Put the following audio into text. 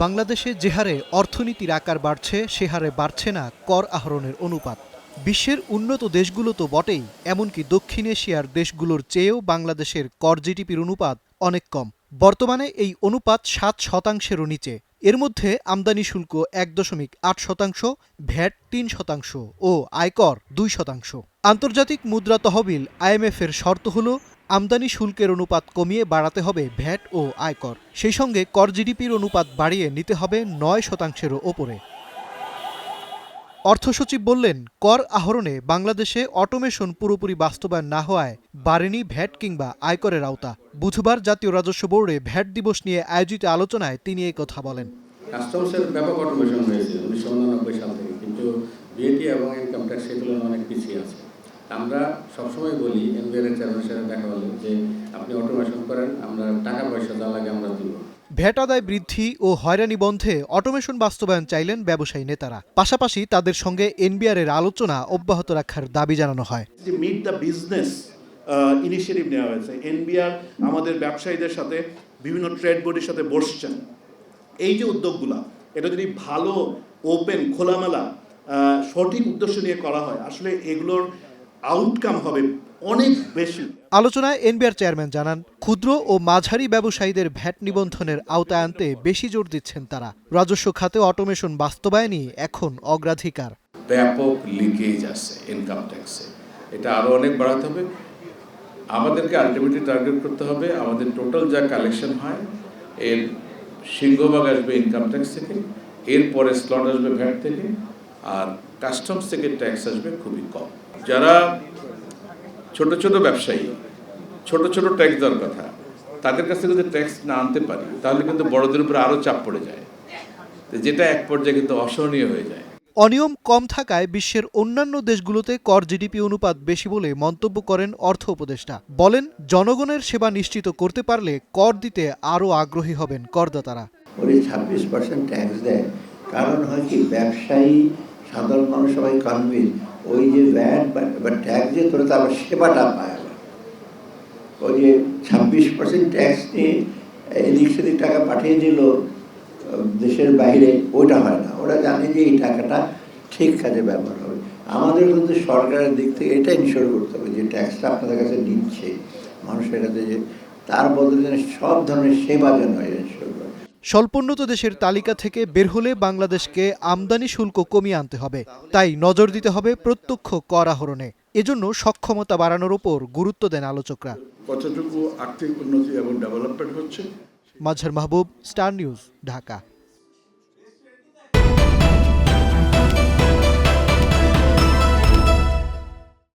বাংলাদেশে যে হারে অর্থনীতির আকার বাড়ছে সে হারে বাড়ছে না কর আহরণের অনুপাত। বিশ্বের উন্নত দেশগুলো তো বটেই, এমনকি দক্ষিণ এশিয়ার দেশগুলোর চেয়েও বাংলাদেশের কর জিডিপির অনুপাত অনেক কম। বর্তমানে এই অনুপাত 7%-এরও নিচে। এর মধ্যে আমদানি শুল্ক 1.8%, ভ্যাট 3% ও আয়কর 2%। আন্তর্জাতিক মুদ্রা তহবিল IMF এর শর্ত হল আমদানি শুল্কের অনুপাত কমিয়ে বাড়াতে হবে ভ্যাট ও আয়কর, সেই সঙ্গে কর জিডিপির অনুপাত বাড়িয়ে নিতে হবে 9%-এরও ওপরে। অর্থসচিব বললেন, কর আহরণে বাংলাদেশে অটোমেশন পুরোপুরি বাস্তবায়ন না হওয়ায় বাড়েনি ভ্যাট কিংবা আয়করের আওতা। বুধবার জাতীয় রাজস্ব বোর্ডে ভ্যাট দিবস নিয়ে আয়োজিত আলোচনায় তিনি এই কথা বলেন। কাস্টমসের ব্যাপক অটোমেশন হয়েছে 1999 সাল থেকে, কিন্তু VAT এবং ইনকাম ট্যাক্স সেগুলো অনেক পিছিয়ে আছে। আমরা সবসময় বলি, এনবিআর এর চেয়ারম্যানের সাথে দেখা হলে, যে আপনি অটোমেশন করেন, আমরা টাকা পয়সা যা লাগে আমরা দিব। ভ্যাট আদায় বৃদ্ধি ও হয়রানি বন্ধে অটোমেশন বাস্তবায়ন চাইলেন ব্যবসায়ী নেতারা। পাশাপাশি তাদের সঙ্গে এনবিআর এর আলোচনা অব্যাহত রাখার দাবি জানানো হয়। মিট দ্য বিজনেস ইনিশিয়েটিভ নেওয়া হয়েছে। এনবিআর আমাদের ব্যবসায়ীদের সাথে বিভিন্ন ট্রেড বোর্ডের সাথে বসছেন। এই যে উদ্যোগগুলা, এটা যদি ভালো, ওপেন, খোলামেলা, সঠিক উদ্দেশ্য নিয়ে করা হয়, আসলে এগুলোর আউটকাম হবে অনেক বেশি। আলোচনায় এনবিআর চেয়ারম্যান জানান, ক্ষুদ্র ও মাঝারি ব্যবসায়ীদের ভ্যাট নিবন্ধনের আওতায় আনতে বেশি জোর দিচ্ছেন তারা। রাজস্ব খাতে অটোমেশন বাস্তবায়নই এখন অগ্রাধিকার। ব্যাপক লিকেজ আছে ইনকাম ট্যাক্সে, এটা আরও অনেক বাড়াতে হবে। আমাদেরকে আলটিমেটলি টার্গেট করতে হবে, আমাদের টোটাল যা কালেকশন হয় এর সিংহভাগ আসবে ইনকাম ট্যাক্স থেকে, এরপরে স্লট আসবে ভ্যাট থেকে, আর কাস্টমস থেকে ট্যাক্স আসবে খুবই কম। যারা ছোট ছোট ব্যবসায়ী, ছোট ছোট ট্যাক্স দেওয়ার কথা, তাদের কাছে যদি ট্যাক্স না আনতে পারি, তাহলে কিন্তু বড়দের উপরে আরও চাপ পড়ে যায়, যেটা এক পর্যায়ে কিন্তু অসহনীয় হয়ে যায়। অনিয়ম কম থাকায় বিশ্বের অন্যান্য দেশগুলোতে কর জিডিপি অনুপাত বেশি বলে মন্তব্য করেন অর্থ উপদেষ্টা। বলেন, জনগণের সেবা নিশ্চিত করতে পারলে কর দিতে আরও আগ্রহী হবেন করদাতারা। 26% ট্যাক্স দেয়, কারণ হয় কি, ব্যবসায়ী সাধারণ মানুষ সবাই কনভিন্স, ওই যে ভ্যাট বা ট্যাক্স দিয়ে তোরা তারপর সেবাটা পায়। ওই যে 26% ট্যাক্স নিয়ে এদিক সেদিক টাকা পাঠিয়ে দিল দেশের বাইরে, ওইটা হয় না। ওরা জানে যে এই টাকাটা ঠিক কাজে ব্যবহার হবে। আমাদের কিন্তু সরকারের দিক থেকে এটা ইনশিওর করতে হবে যে ট্যাক্সটা আপনাদের কাছে নিচ্ছে মানুষের কাছে, যে তার বদলে সব ধরনের সেবা যেন ইনশিওর করে। স্বল্পোন্নত দেশের তালিকা থেকে বের হলে বাংলাদেশকে আমদানি শুল্ক কমিয়ে আনতে হবে। তাই নজর দিতে হবে প্রত্যক্ষ কর আহরণে। এজন্য সক্ষমতা বাড়ানোর উপর গুরুত্ব দেন আলোচকরা। কতটুকু আর্থিক উন্নতি এবং ডেভেলপমেন্ট হচ্ছে। মাজহার মাহবুব, স্টার নিউজ, ঢাকা।